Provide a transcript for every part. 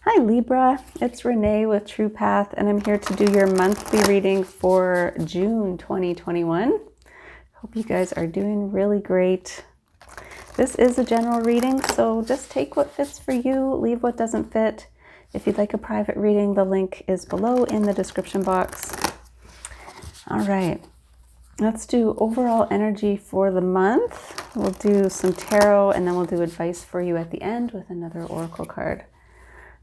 Hi Libra, it's Renee with True Path, and I'm here to do your monthly reading for June 2021. Hope you guys are doing really great. This is a general reading, so just take what fits for you, leave what doesn't fit. If you'd like a private reading, the link is below in the description box. All right, let's do overall energy for the month. We'll do some tarot, and then we'll do advice for you at the end with another oracle card.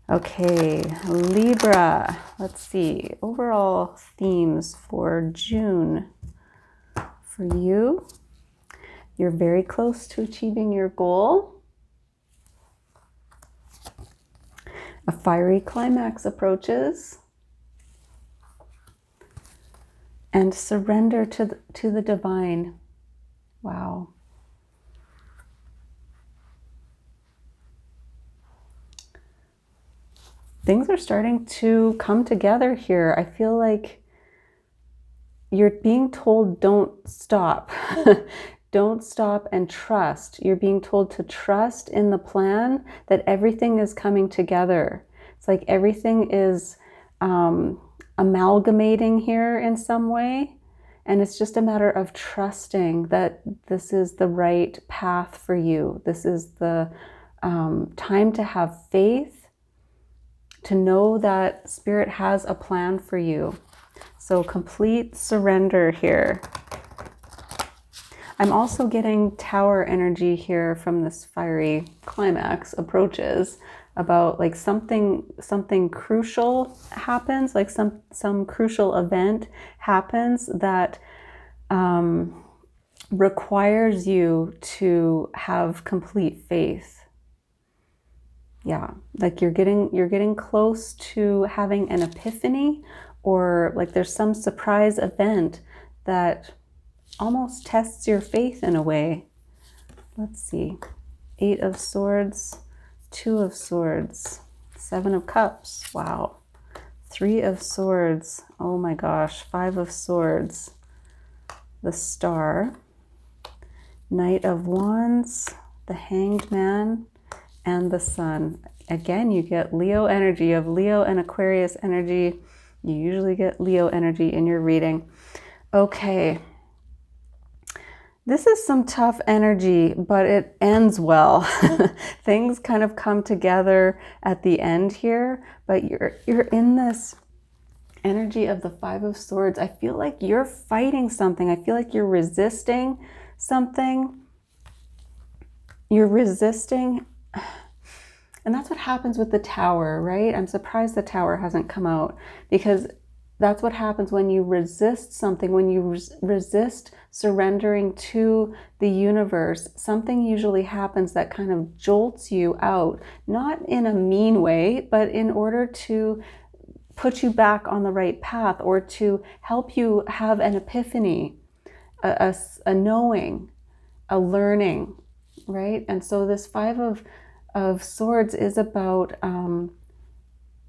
Okay, Libra, let's see, overall themes for June. For you, you're very close to achieving your goal. A fiery climax approaches. And surrender to the divine. Wow. Things are starting to come together here. I feel like you're being told don't stop. Don't stop and trust. You're being told to trust in the plan, that everything is coming together. It's like everything is amalgamating here in some way. And it's just a matter of trusting that this is the right path for you. This is the time to have faith, to know that Spirit has a plan for you. So complete surrender here. I'm also getting tower energy here from this fiery climax approaches, about like something crucial happens, like some crucial event happens that requires you to have complete faith. Yeah, like you're getting close to having an epiphany, or like there's some surprise event that almost tests your faith in a way. Let's see. 8 of Swords, 2 of Swords, 7 of Cups. Wow. 3 of Swords. Oh my gosh. 5 of Swords. The Star. Knight of Wands, the Hanged Man, and the Sun. Again, you get Leo energy. You have Leo and Aquarius energy. You usually get Leo energy in your reading. Okay. This is some tough energy, but it ends well. Things kind of come together at the end here, but you're in this energy of the 5 of Swords. I feel like you're fighting something. I feel like you're resisting something. You're resisting. And that's what happens with the Tower, right? I'm surprised the Tower hasn't come out, because that's what happens when you resist something, when you resist surrendering to the universe. Something usually happens that kind of jolts you out, not in a mean way, but in order to put you back on the right path, or to help you have an epiphany, a knowing, a learning, right? And so this 5 of Swords is about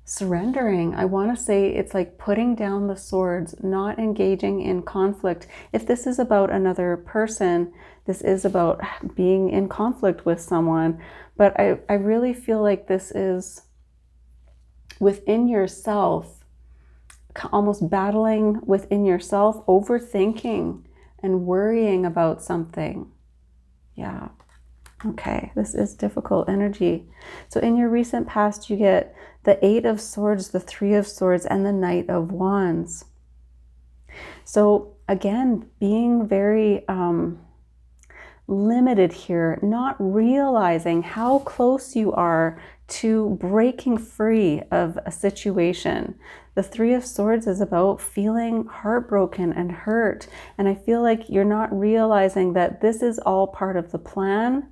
surrendering. I want to say it's like putting down the swords, not engaging in conflict. If this is about another person, this is about being in conflict with someone. But I really feel like this is within yourself, almost battling within yourself, overthinking and worrying about something. Yeah. Okay, this is difficult energy. So in your recent past, you get the 8 of Swords, the 3 of Swords, and the Knight of Wands. So again, being very limited here, not realizing how close you are to breaking free of a situation. The 3 of Swords is about feeling heartbroken and hurt. And I feel like you're not realizing that this is all part of the plan.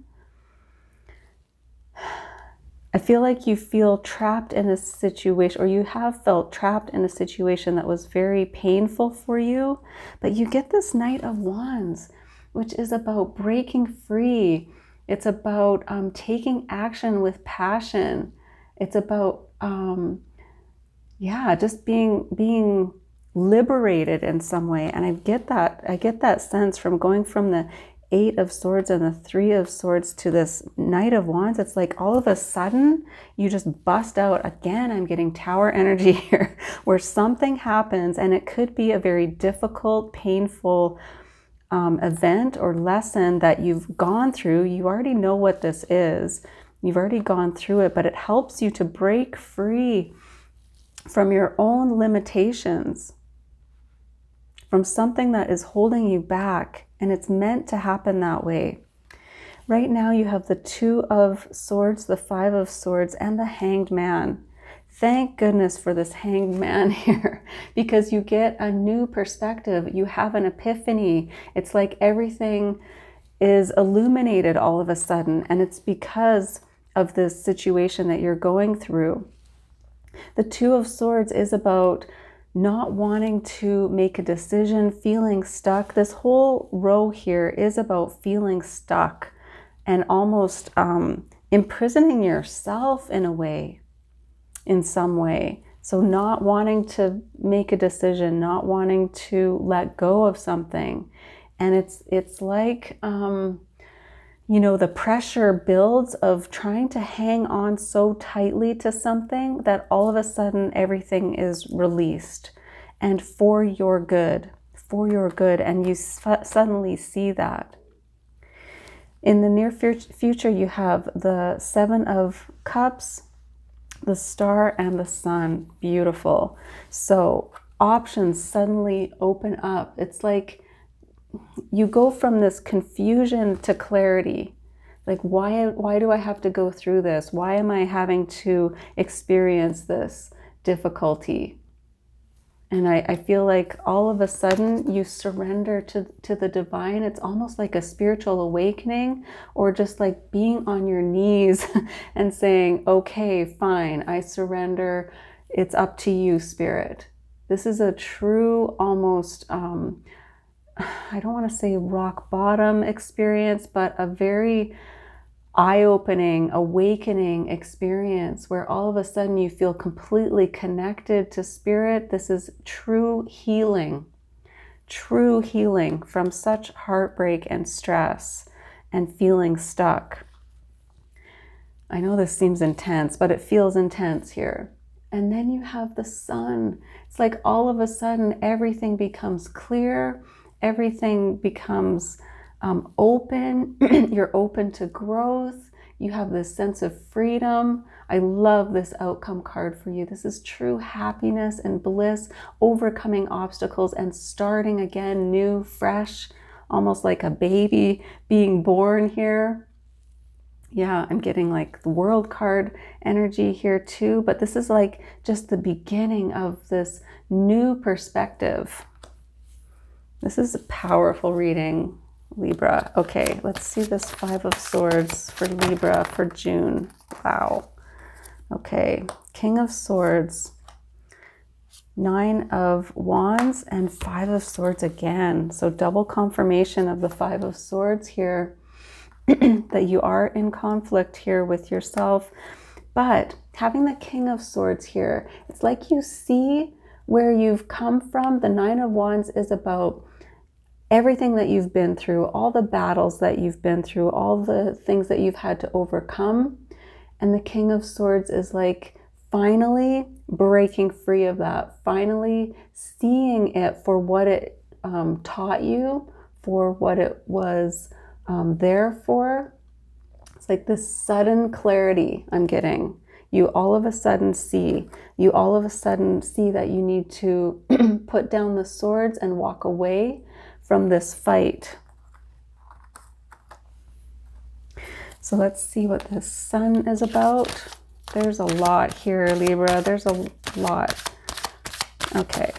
I feel like you feel trapped in a situation, or you have felt trapped in a situation that was very painful for you, but you get this Knight of Wands, which is about breaking free. It's about taking action with passion. It's about, just being liberated in some way. And I get that sense from going from the Eight of Swords and the Three of Swords to this Knight of Wands, it's like all of a sudden you just bust out again. I'm getting Tower energy here where something happens, and it could be a very difficult, painful event or lesson that you've gone through. You already know what this is. You've already gone through it, but it helps you to break free from your own limitations, from something that is holding you back, and it's meant to happen that way. Right now you have the Two of Swords, the Five of Swords, and the Hanged Man. Thank goodness for this Hanged Man here, because you get a new perspective. You have an epiphany. It's like everything is illuminated all of a sudden, and it's because of this situation that you're going through. The Two of Swords is about not wanting to make a decision, feeling stuck. This whole row here is about feeling stuck and almost imprisoning yourself in a way, in some way. So not wanting to make a decision, not wanting to let go of something. And it's like, you know, the pressure builds of trying to hang on so tightly to something that all of a sudden everything is released, and for your good, and you suddenly see that. In the near future, you have the Seven of Cups, the Star, and the Sun. Beautiful. So options suddenly open up. It's like you go from this confusion to clarity. Like, why do I have to go through this? Why am I having to experience this difficulty? And I feel like all of a sudden you surrender to the divine. It's almost like a spiritual awakening, or just like being on your knees and saying, okay, fine, I surrender. It's up to you, Spirit. This is a true, almost, I don't want to say rock bottom experience, but a very eye-opening, awakening experience where all of a sudden you feel completely connected to Spirit. This is true healing from such heartbreak and stress and feeling stuck. I know this seems intense, but it feels intense here. And then you have the Sun. It's like all of a sudden everything becomes clear. Everything becomes open. You're open to growth. You have this sense of freedom. I love this outcome card for you. This is true happiness and bliss, overcoming obstacles and starting again, new, fresh, almost like a baby being born here. Yeah, I'm getting like the World card energy here too, but this is like just the beginning of this new perspective. This is a powerful reading, Libra. Okay, let's see this Five of Swords for Libra for June. Wow. Okay, King of Swords, Nine of Wands, and Five of Swords again. So double confirmation of the Five of Swords here, that you are in conflict here with yourself. But having the King of Swords here, it's like you see where you've come from. The Nine of Wands is about everything that you've been through, all the battles that you've been through, all the things that you've had to overcome. And the King of Swords is like finally breaking free of that, finally seeing it for what it taught you, for what it was there for. It's like this sudden clarity I'm getting. You all of a sudden see that you need to put down the swords and walk away from this fight. So let's see what this Sun is about. There's a lot here, Libra. There's a lot. Okay.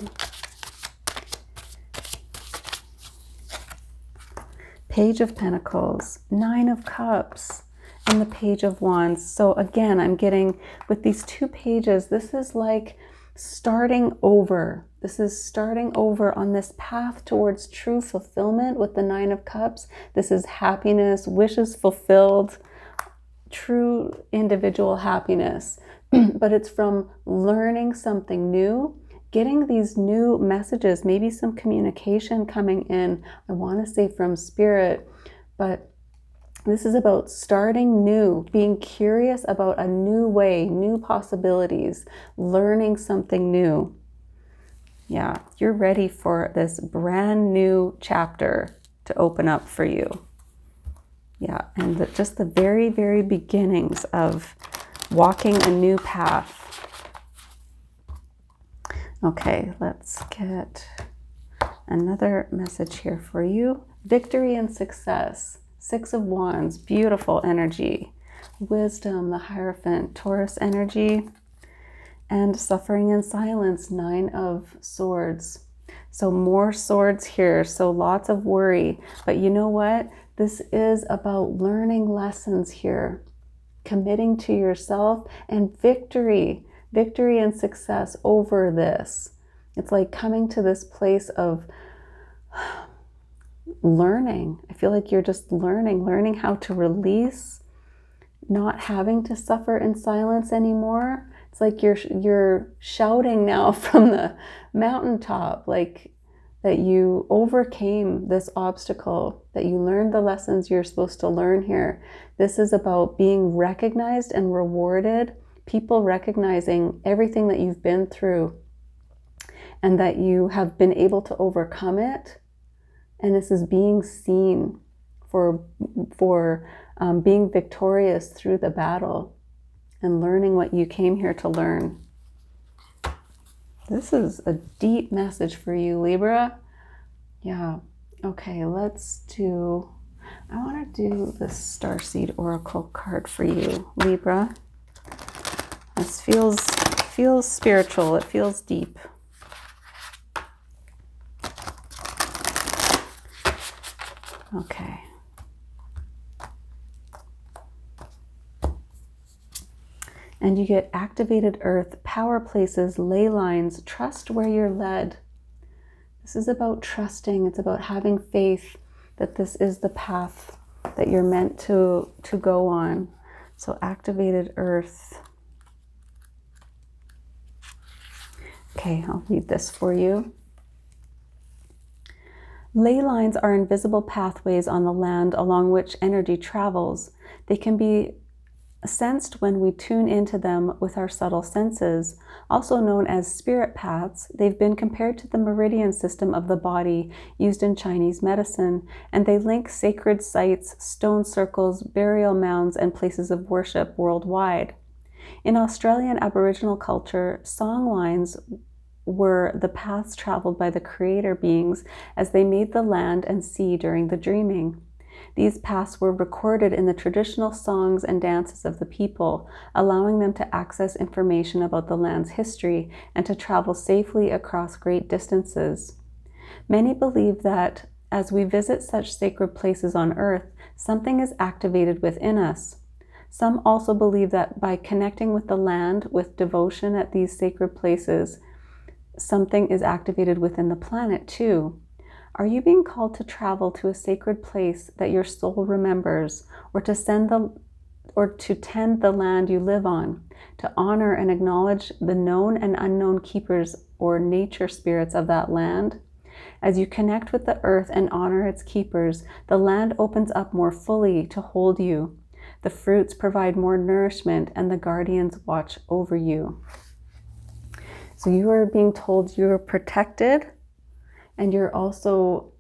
Page of Pentacles, Nine of Cups, and the Page of Wands. So again, I'm getting with these two pages, this is like starting over. This is starting over on this path towards true fulfillment with the Nine of Cups. This is happiness, wishes fulfilled, true individual happiness. But it's from learning something new, getting these new messages, maybe some communication coming in, I want to say from Spirit, but this is about starting new, being curious about a new way, new possibilities, learning something new. Yeah, you're ready for this brand new chapter to open up for you. Yeah, and just the very, very beginnings of walking a new path. Okay, let's get another message here for you. Victory and success. 6 of Wands, beautiful energy. Wisdom, the Hierophant, Taurus energy. And suffering and silence, 9 of Swords. So more swords here, so lots of worry. But you know what? This is about learning lessons here, committing to yourself, and victory and success over this. It's like coming to this place of learning. I feel like you're just learning how to release, not having to suffer in silence anymore. It's like you're shouting now from the mountaintop, like that you overcame this obstacle, that you learned the lessons you're supposed to learn here. This is about being recognized and rewarded, people recognizing everything that you've been through and that you have been able to overcome it. And this is being seen for being victorious through the battle and learning what you came here to learn. This is a deep message for you, Libra. Yeah. Okay, I want to do the Starseed Oracle card for you, Libra. This feels spiritual. It feels deep. Okay. And you get activated earth, power places, ley lines, trust where you're led. This is about trusting. It's about having faith that this is the path that you're meant to go on. So activated earth. Okay, I'll read this for you. Ley lines are invisible pathways on the land along which energy travels. They can be sensed when we tune into them with our subtle senses. Also known as spirit paths, they've been compared to the meridian system of the body used in Chinese medicine, and they link sacred sites, stone circles, burial mounds, and places of worship worldwide. In Australian Aboriginal culture, song lines were the paths traveled by the creator beings as they made the land and sea during the dreaming. These paths were recorded in the traditional songs and dances of the people, allowing them to access information about the land's history and to travel safely across great distances. Many believe that as we visit such sacred places on earth, something is activated within us. Some also believe that by connecting with the land with devotion at these sacred places, something is activated within the planet too. Are you being called to travel to a sacred place that your soul remembers, or to tend the land you live on, to honor and acknowledge the known and unknown keepers or nature spirits of that land? As you connect with the earth and honor its keepers, the land opens up more fully to hold you. The fruits provide more nourishment, and the guardians watch over you. So you are being told you're protected, and you're also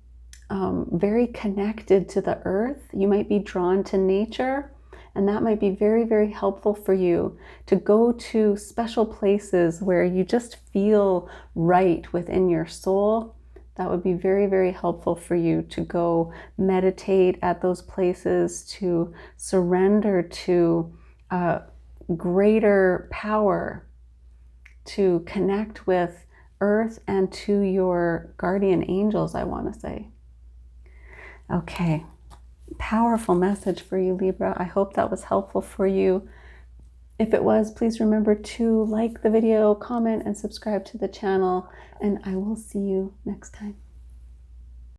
very connected to the earth. You might be drawn to nature, and that might be very, very helpful for you to go to special places where you just feel right within your soul. That would be very, very helpful for you to go meditate at those places, to surrender to greater power, to connect with earth and to your guardian angels, I want to say. Okay, powerful message for you, Libra. I hope that was helpful for you. If it was, please remember to like the video, comment, and subscribe to the channel, and I will see you next time.